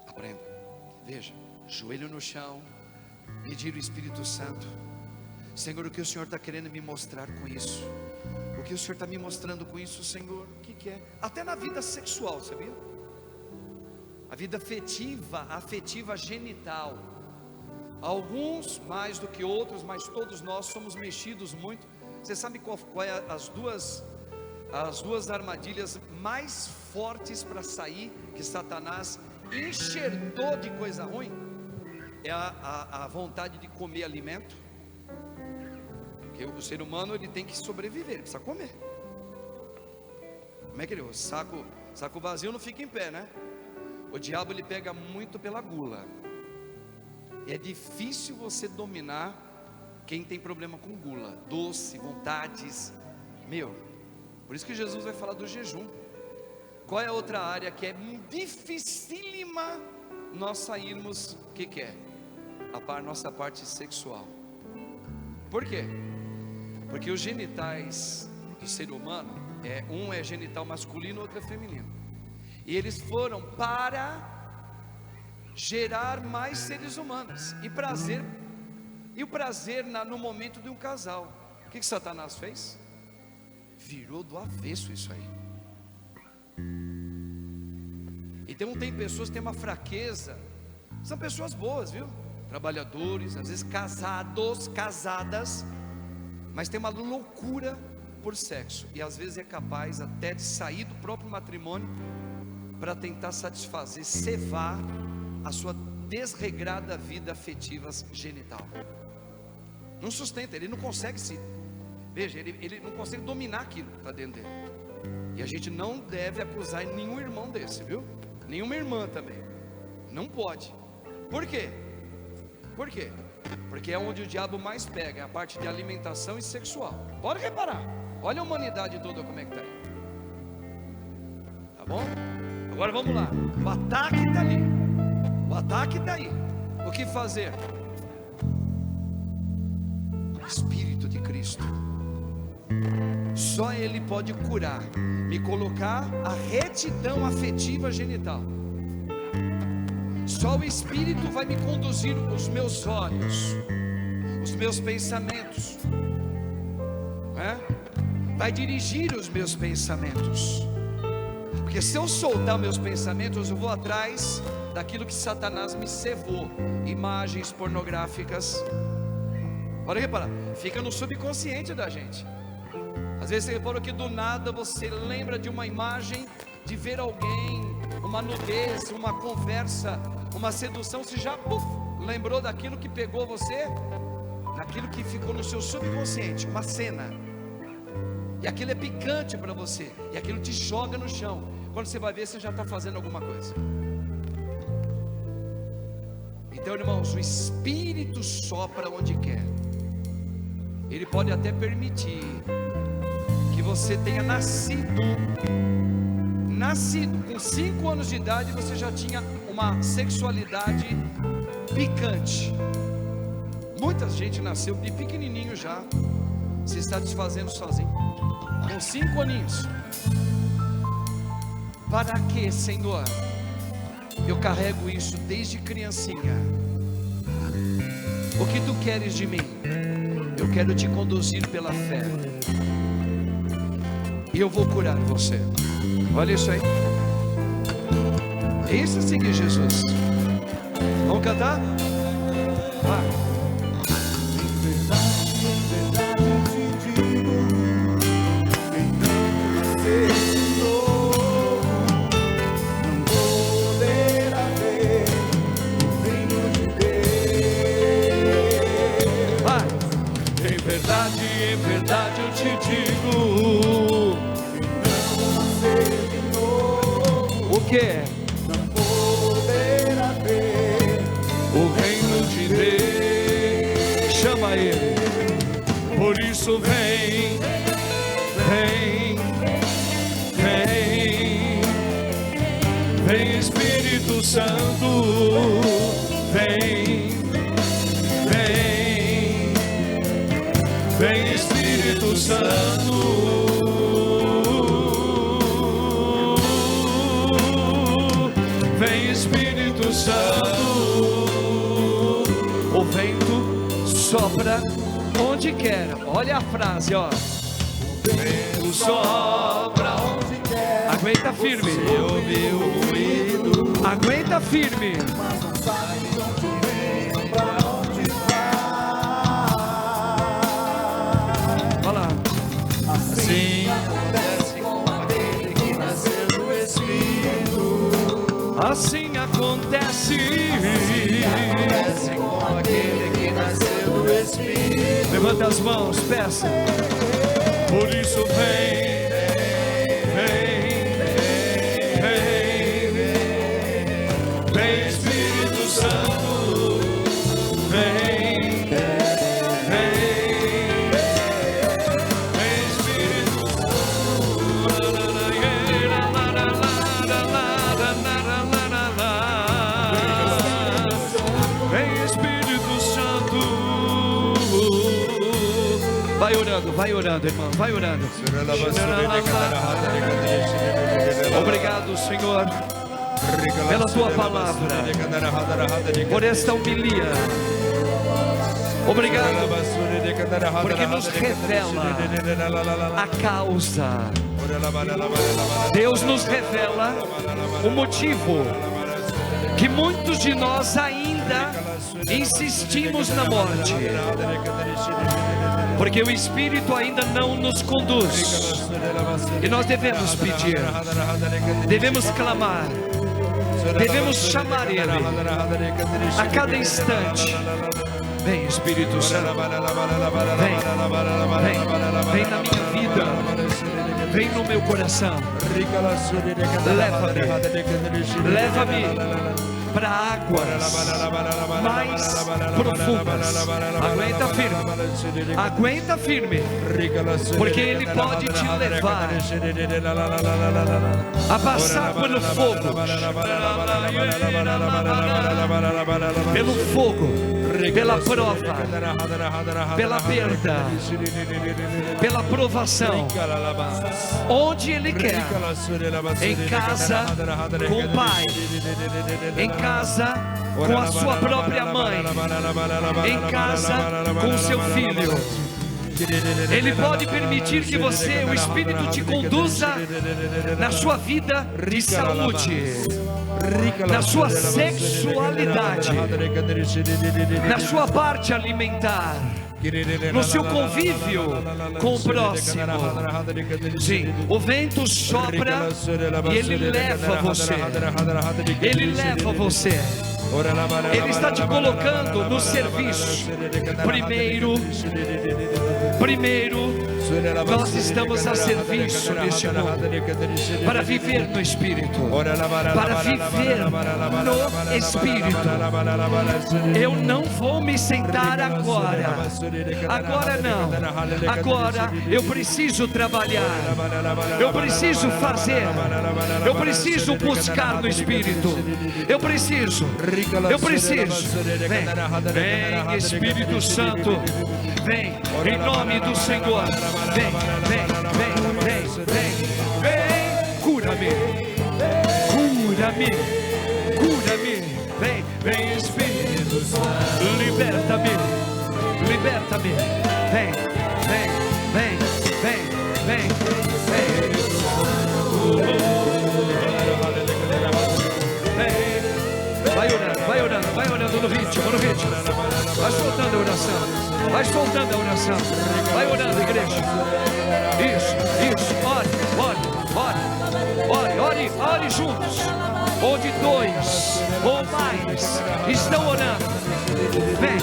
Aprenda. Veja, joelho no chão, pedir o Espírito Santo. Senhor, o que o Senhor está querendo me mostrar com isso? O que o Senhor está me mostrando com isso, Senhor? O que é? Até na vida sexual, sabia? A vida afetiva genital. Alguns mais do que outros, mas todos nós somos mexidos muito. Você sabe qual é as duas armadilhas mais fortes para sair, que Satanás enxertou de coisa ruim? É a vontade de comer alimento. Porque o ser humano, ele tem que sobreviver, ele precisa comer. Como é que ele? O saco vazio não fica em pé, né? O diabo, ele pega muito pela gula. É difícil você dominar quem tem problema com gula, doce, vontades. Por isso que Jesus vai falar do jejum. Qual é a outra área que é dificílima nós sairmos? O que é? Nossa parte sexual. Por quê? Porque os genitais do ser humano, um é genital masculino, outro é feminino. E eles foram para gerar mais seres humanos. E o prazer no momento de um casal. O que Satanás fez? Virou do avesso isso aí. Então tem pessoas que têm uma fraqueza. São pessoas boas, viu? Trabalhadores, às vezes casadas, mas tem uma loucura por sexo. E às vezes é capaz até de sair do próprio matrimônio para tentar satisfazer, cevar a sua desregrada vida afetiva genital. Não sustenta, ele não consegue ele não consegue dominar aquilo que está dentro dele. E a gente não deve acusar nenhum irmão desse, viu? Nenhuma irmã também. Não pode. Por quê? Porque é onde o diabo mais pega, é a parte de alimentação e sexual. Pode reparar. Olha a humanidade toda como é que está aí. Tá bom? Agora vamos lá. O ataque está ali. O ataque está aí. O que fazer? Espírito de Cristo. Só Ele pode curar, me colocar a retidão afetiva genital. Só o Espírito vai me conduzir os meus olhos. os meus pensamentos, vai dirigir os meus pensamentos. Porque se eu soltar meus pensamentos, eu vou atrás daquilo que Satanás me cevou, imagens pornográficas. Pode reparar, fica no subconsciente da gente. Às vezes você reparou que do nada você lembra de uma imagem, de ver alguém, uma nudez, uma conversa, uma sedução, você já lembrou daquilo que pegou você, daquilo que ficou no seu subconsciente, uma cena, e aquilo é picante para você, e aquilo te joga no chão. Quando você vai ver, você já está fazendo alguma coisa. Então, irmãos, o Espírito sopra onde quer. Ele pode até permitir que você tenha nascido com 5 anos de idade, você já tinha uma sexualidade picante. Muita gente nasceu de pequenininho já, se está desfazendo sozinho, com 5 aninhos. Para que, Senhor? Eu carrego isso desde criancinha. O que tu queres de mim? Eu quero te conduzir pela fé, e eu vou curar você. Olha isso aí. É isso, seguir Jesus. Vamos cantar? Vai. Em verdade eu te digo, o que? não poderá ver o reino de Deus. Chama ele. Por isso vem, vem, vem, vem Espírito Santo, vem, vem, vem Espírito Santo, vem Espírito Santo. O vento sopra onde quer. Olha a frase, ó. O vento sopra onde quer. Aguenta firme. Você ouve o ruído, Aguenta firme. mas não sabe de onde vem, pra onde vai. Olha lá. Assim acontece com aquele que nasceu do Espírito. Assim acontece. Acontece com aquele que nasceu do Espírito. Levanta as mãos, peça. Por isso vem, vem, vem, vem Espírito Santo, vem, vem, vem Espírito Santo, vem Espírito Santo. Vai orando, irmão, vai orando. Obrigado, Senhor, pela tua palavra, por esta homilia. Obrigado, porque nos revela a causa. Deus nos revela o motivo que muitos de nós ainda insistimos na morte, porque o Espírito ainda não nos conduz. E nós devemos pedir, devemos clamar, devemos chamar Ele a cada instante. Vem, Espírito Santo, vem, vem, vem na minha vida, vem no meu coração. Leva-me para águas mais profundas. Aguenta firme, porque Ele pode te levar a passar pelo fogo, pela prova, pela perda, pela provação, onde Ele quer. Em casa com o Pai, em casa com a sua própria mãe, em casa com seu filho. Ele pode permitir que você, o Espírito te conduza na sua vida de saúde, na sua sexualidade, na sua parte alimentar, no seu convívio com o próximo. Sim, o vento sopra e ele leva você. Ele leva você. Ele está te colocando no serviço. Primeiro, nós estamos a serviço neste mundo, para viver no Espírito, para viver no Espírito. Eu não vou me sentar agora não, agora eu preciso trabalhar, eu preciso fazer, eu preciso buscar no Espírito, eu preciso, vem Espírito Santo, vem, em nome do Senhor, vem, cura-me, vem Espírito Santo, liberta-me, vem, vai orando no ritmo, vai soltando a oração, vai orando, igreja, isso, ore juntos, onde dois ou mais estão orando, vem,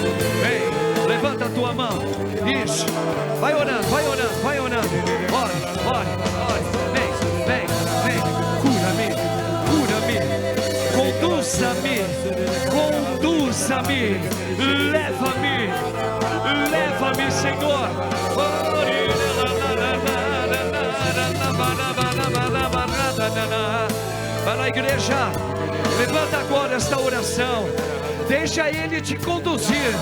levanta a tua mão, isso, vai orando, ore, vem, cura-me, conduza-me, leva-me, Senhor. Vai lá, igreja, levanta agora esta oração, deixa Ele te conduzir.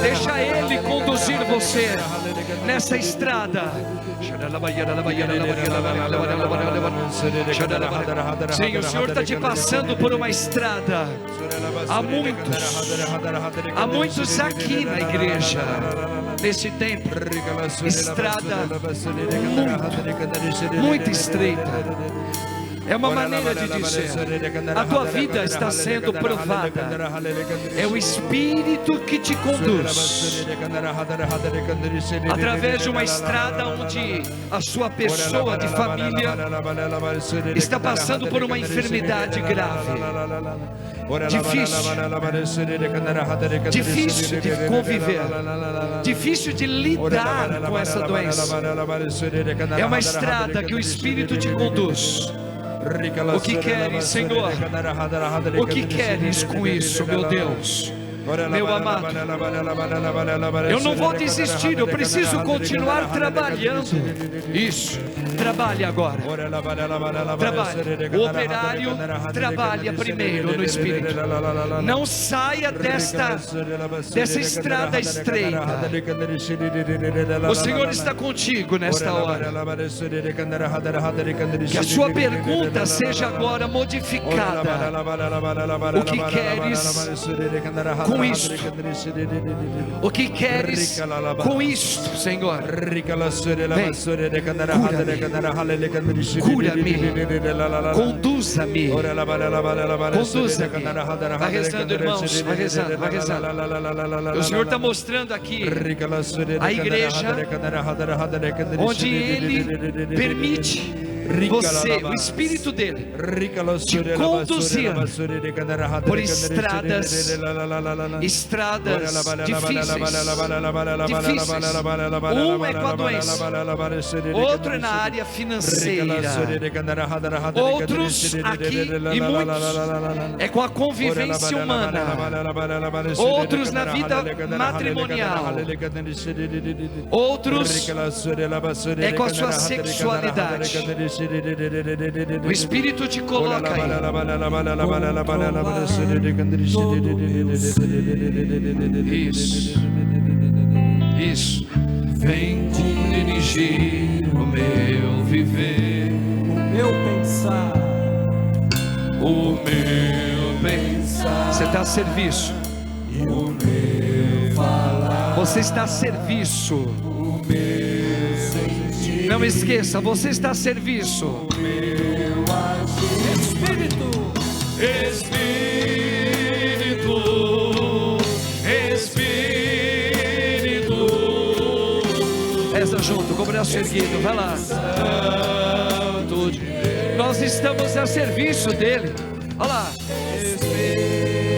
Deixa Ele conduzir você nessa estrada. Sim, o Senhor está te passando por uma estrada. Há muitos aqui na igreja, nesse tempo, estrada muito estreita. É uma maneira de dizer, a tua vida está sendo provada. É o Espírito que te conduz através de uma estrada onde a sua pessoa de família está passando por uma enfermidade grave, difícil de conviver, difícil de lidar com essa doença. É uma estrada que o Espírito te conduz. O que queres, Senhor? O que queres com isso, meu Deus? Meu amado, eu não vou desistir, eu preciso continuar trabalhando. Isso, trabalhe agora. Trabalhe. O operário trabalha primeiro no Espírito. Não saia dessa estrada estreita. O Senhor está contigo nesta hora. Que a sua pergunta seja agora modificada. O que queres com isto? O que queres com isto, Senhor? Vem, cura-me, conduza-me. Vai rezando, irmãos, vai rezando. O Senhor está mostrando aqui a igreja onde Ele permite você, o Espírito dele, te conduzir por estradas difíceis. Um é com a doença, outro é na área financeira, outros aqui e muitos é com a convivência humana, outros na vida matrimonial, outros é com a sua sexualidade. O Espírito te coloca aí. Isso. Vem dirigir o meu viver, o meu pensar. o meu pensar. Você está a serviço. E o meu falar. Você está a serviço. O meu sentir. Não esqueça, você está a serviço. O meu agir. Espírito. Espírito, Espírito. Essa junto, com o braço erguido, vai lá. Santo de Deus. Nós estamos a serviço dele. Olha lá. Espírito,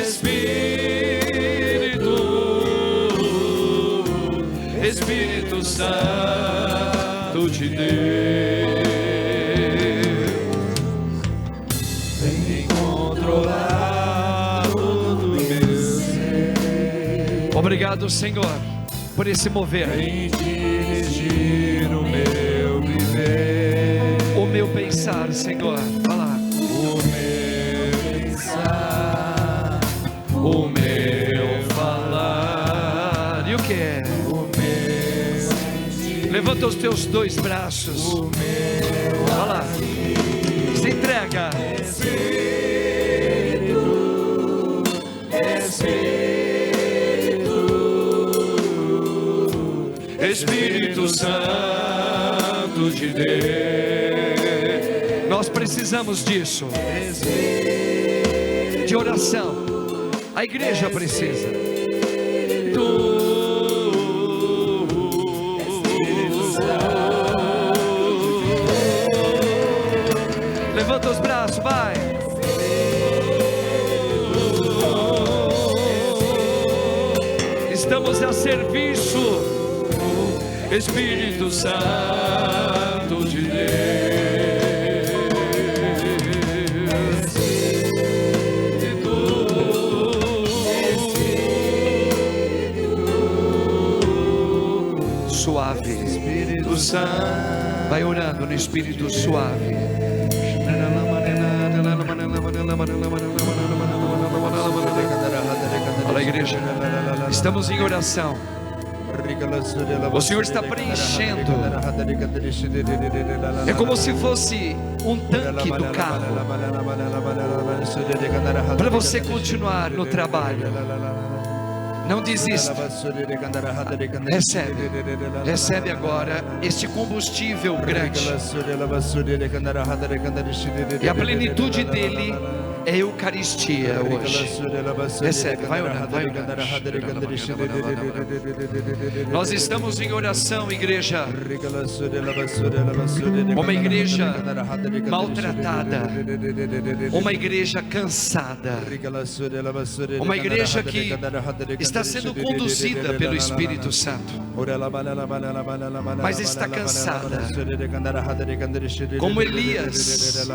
Espírito, Espírito Santo de Deus. Obrigado, Senhor, por esse mover. Vem dirigir o meu viver, O meu pensar, Senhor. Vai lá. o meu pensar, O meu falar. E o que é? o meu sentir, Levanta os teus dois braços. o meu Vai lá. Se entrega. Espírito, Espírito Santo de Deus. Nós precisamos disso. De oração. A igreja precisa. Levanta os braços, vai. Estamos a serviço. Espírito Santo de Deus. Suave. Espírito Santo. Vai orando no Espírito suave. Fala, igreja. Estamos em oração. O Senhor está preenchendo. É como se fosse um tanque do carro, para você continuar no trabalho. Não desista. Recebe agora este combustível grande. E a plenitude dele é a Eucaristia hoje. Recebe, vai orando, vai orando. Nós estamos em oração, igreja. Uma igreja maltratada, uma igreja cansada, uma igreja que está sendo conduzida pelo Espírito Santo, mas está cansada, como Elias,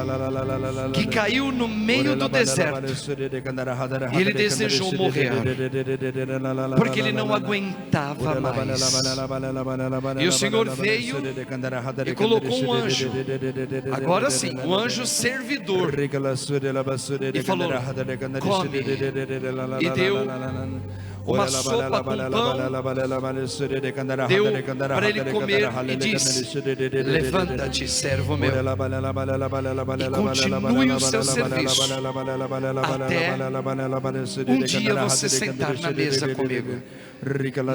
que caiu no meio do deserto e ele desejou morrer, porque ele não aguentava mais. E o Senhor veio e colocou um anjo, agora sim, um anjo servidor, e falou: come, e deu uma sopa com pão, deu para ele comer e disse: levanta-te, servo meu, e continue o seu serviço, até um dia você sentar na mesa comigo.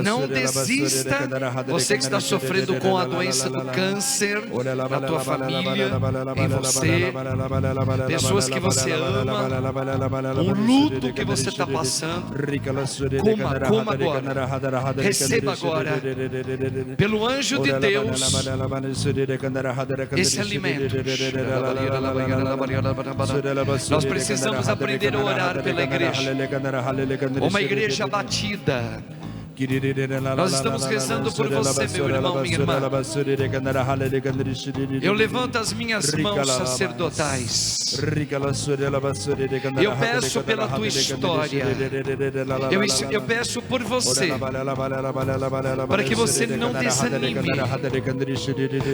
Não desista. Você que está sofrendo com a doença do câncer na tua família, em você, pessoas que você ama, um luto que você está passando, coma agora, receba agora, pelo anjo de Deus, esse alimento. Nós precisamos aprender a orar pela igreja, uma igreja abatida. Nós estamos rezando por você, meu irmão, minha irmã. Eu levanto as minhas mãos sacerdotais. Eu peço pela tua história. Eu peço por você, para que você não desanime,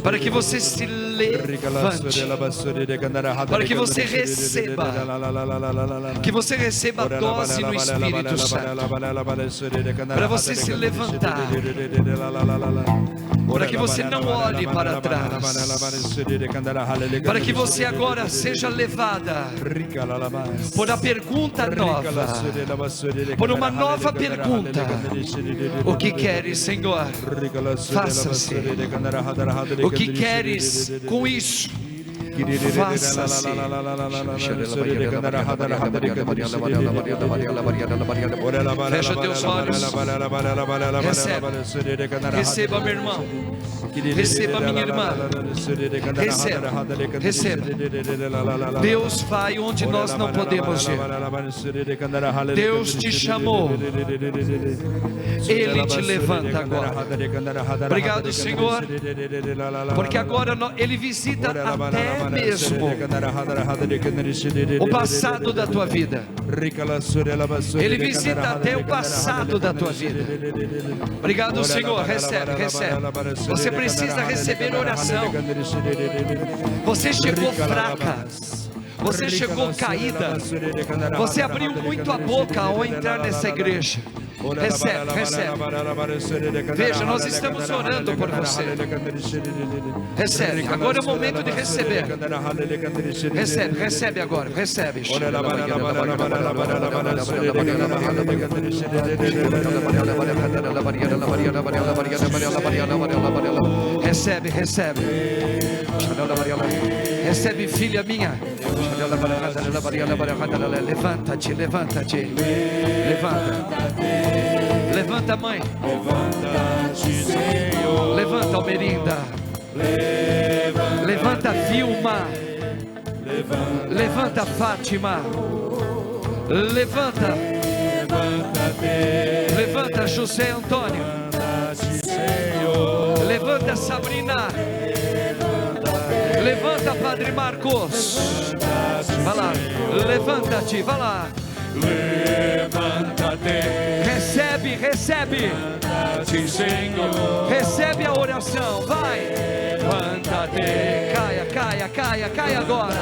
para que você se levante, para que você receba a dose no Espírito Santo, para você se levantar. para que você não olhe para trás, para que você agora seja levada por a pergunta nova, por uma nova pergunta: o que queres, Senhor? Faça-se. O que queres com isso? Faça-se. Fecha teus olhos. Receba, meu irmão. Receba, minha irmã. Receba. Deus vai onde nós não podemos ir. Deus te chamou. Ele te levanta agora. Obrigado, Senhor, porque agora Ele visita até mesmo o passado da tua vida. Ele visita até o passado da tua vida. Obrigado, Senhor. Recebe, recebe. Você precisa receber oração. Você chegou fraca. Você chegou caída. Você abriu muito a boca ao entrar nessa igreja. Recebe, recebe. Veja, nós estamos orando por você. Recebe, agora é o momento de receber. Recebe, recebe agora, recebe. Recebe, recebe. Recebe, filha minha. Levanta-te, levanta-te. Levanta. Levanta, mãe. Levanta-te, Senhor. Levanta, Almerinda. Levanta, Vilma. Levanta, Fátima. Levanta. Levanta, José Antônio. Levanta, Sabrina. Levanta, Padre Marcos. Vai lá. Levanta-te, vai lá. Levanta-te, recebe, recebe, Senhor. Recebe a oração, vai. Levanta-te, caia, caia, caia, caia agora.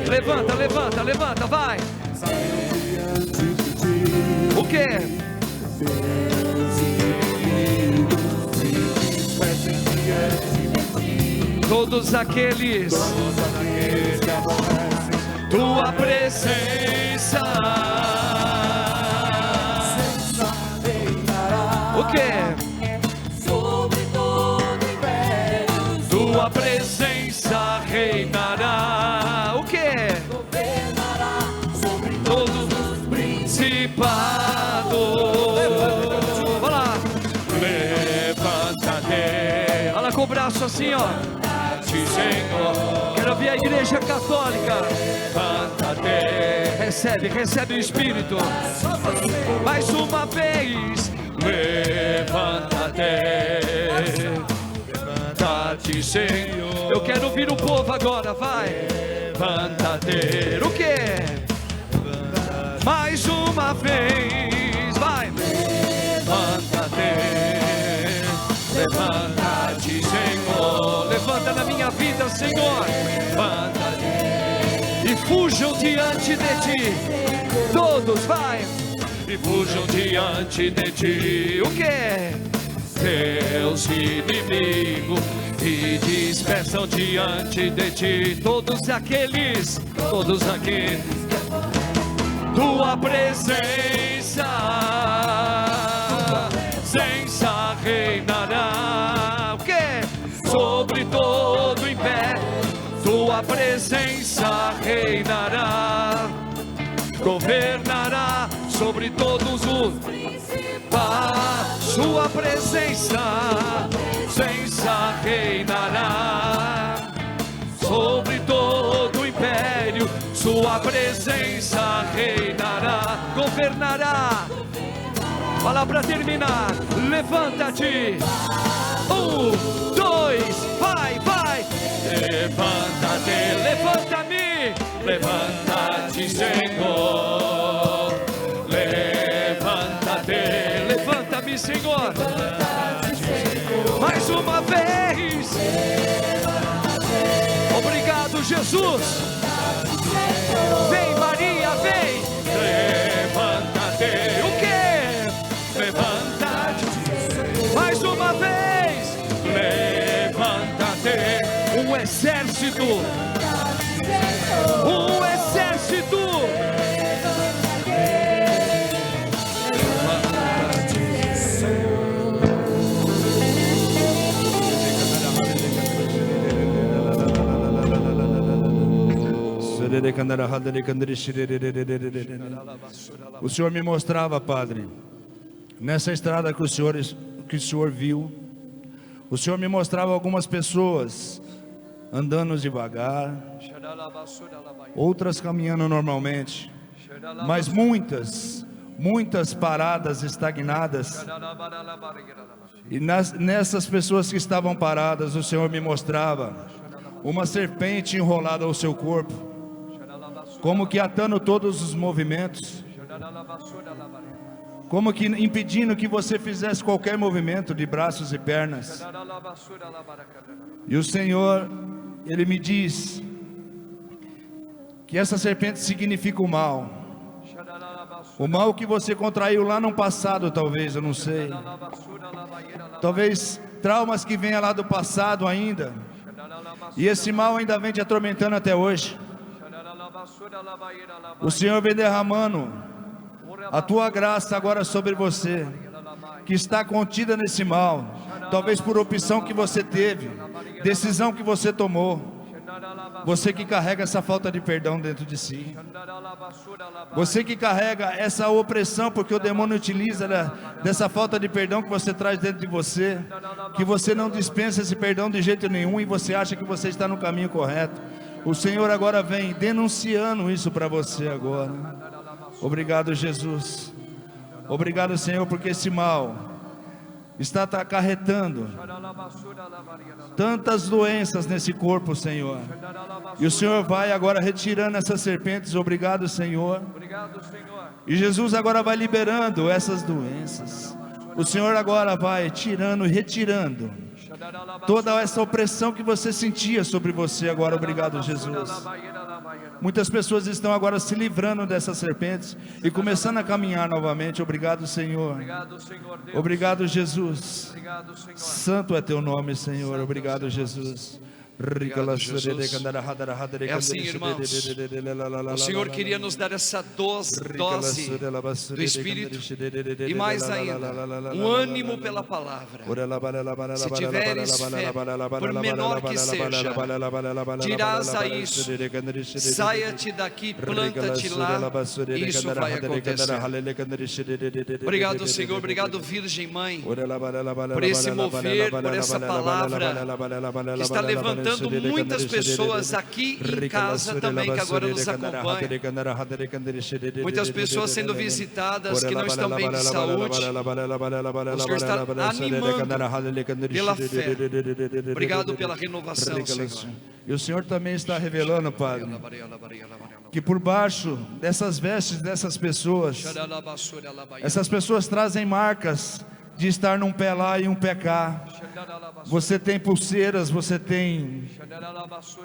Levanta, levanta, levanta, vai. O quê? Todos aqueles, tua presença. O que? Sobre todo império, tua presença reinará. O que? governará sobre Todos os principados. Vai lá. Levanta-te, Olha lá com o braço assim, ó. Senhor. Quero ver a igreja católica. Levanta-te, Recebe, recebe o Espírito. Mais uma vez. levanta-te, levanta-te, Senhor. Eu quero ouvir o povo agora, vai. Levanta-te, O quê? Mais uma vez, vai. levanta-te, levanta-te, Senhor. Levanta na minha vida, Senhor. Levanta-te E fujam diante de ti. Todos, vai. e fujam diante de ti. O quê? Teus inimigos e dispersam diante de ti. Todos aqueles, Tua presença reinará. o quê? Sobre todo império, tua presença reinará, governará sobre todos os sua presença reinará, sobre todo império, sua presença reinará, Governará. Fala para terminar. Levanta-te. 1, 2, vai, vai. levanta-te, Levanta-me. levanta-te, Senhor, levanta-te, Levanta-me, Senhor. Mais uma vez. Obrigado, Jesus. Vem, Maria, vem. levanta-te, O quê? levanta-te, Mais uma vez. exército. Um exército. O Senhor me mostrava, Padre, nessa estrada que o Senhor viu, o Senhor me mostrava algumas pessoas andando devagar, outras caminhando normalmente, mas muitas paradas, estagnadas. E nessas pessoas que estavam paradas, o Senhor me mostrava uma serpente enrolada ao seu corpo, como que atando todos os movimentos, como que impedindo que você fizesse qualquer movimento de braços e pernas. E o Senhor, Ele me diz que essa serpente significa o mal. O mal que você contraiu lá no passado, talvez, eu não sei. Talvez traumas que venham lá do passado ainda. E esse mal ainda vem te atormentando até hoje. O Senhor vem derramando a tua graça agora sobre você, que está contida nesse mal, talvez por opção que você teve, decisão que você tomou. Você que carrega essa falta de perdão dentro de si, você que carrega essa opressão, porque o demônio utiliza dessa falta de perdão que você traz dentro de você, que você não dispensa esse perdão de jeito nenhum e você acha que você está no caminho correto. O Senhor agora vem denunciando isso para você agora. Obrigado, Jesus. Obrigado, Senhor, porque esse mal está acarretando tantas doenças nesse corpo, Senhor. E o Senhor vai agora retirando essas serpentes. Obrigado, Senhor. E Jesus agora vai liberando essas doenças. O Senhor agora vai tirando e retirando toda essa opressão que você sentia sobre você agora. Obrigado, Jesus. Muitas pessoas estão agora se livrando dessas serpentes e começando a caminhar novamente. Obrigado, Senhor. Obrigado, Jesus. Santo é teu nome, Senhor. Obrigado, Jesus. Obrigado, Jesus. É assim, irmãos. O Senhor queria nos dar essa dose do Espírito e mais ainda, um ânimo pela palavra. Se tiveres fé, por menor que seja, dirás a isso: saia-te daqui, planta-te lá, e isso vai acontecer. Obrigado, Senhor. Obrigado, Virgem Mãe, por esse mover, por essa palavra que está levantando muitas pessoas aqui em casa também, que agora nos acompanham. Muitas pessoas sendo visitadas que não estão bem de saúde. O Senhor está animando pela fé. Obrigado pela renovação, Senhor. E o Senhor também está revelando, Padre, que por baixo dessas vestes dessas pessoas, essas pessoas trazem marcas de estar num pé lá e um pé cá. Você tem pulseiras, você tem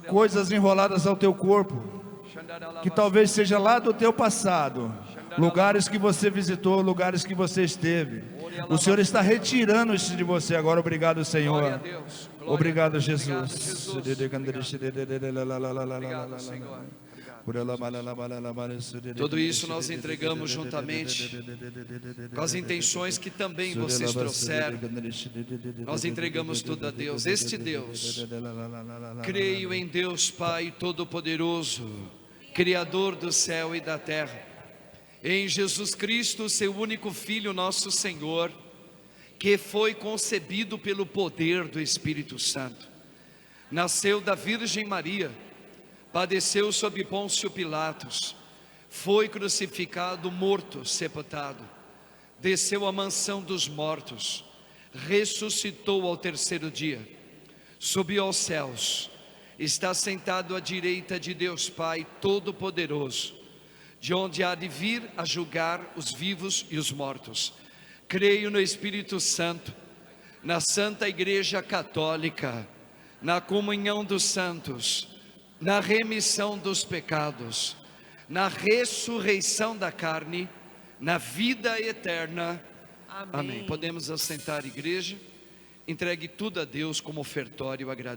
coisas enroladas ao teu corpo, que talvez seja lá do teu passado, lugares que você visitou, lugares que você esteve. O Senhor está retirando isso de você agora. Obrigado, Senhor. Obrigado, Jesus. Obrigado, Senhor. Tudo isso nós entregamos juntamente com as intenções que também vocês trouxeram. Nós entregamos tudo a Deus. Este Deus, creio em Deus Pai Todo-Poderoso, Criador do céu e da terra, em Jesus Cristo, seu único Filho, nosso Senhor, que foi concebido pelo poder do Espírito Santo, nasceu da Virgem Maria, padeceu sob Pôncio Pilatos, foi crucificado, morto, sepultado, desceu à mansão dos mortos, ressuscitou ao terceiro dia, subiu aos céus, está sentado à direita de Deus Pai Todo-Poderoso, de onde há de vir a julgar os vivos e os mortos. Creio no Espírito Santo, na Santa Igreja Católica, na comunhão dos santos, na remissão dos pecados, na ressurreição da carne, na vida eterna. Amém. Podemos assentar, igreja. Entregue tudo a Deus como ofertório agradável.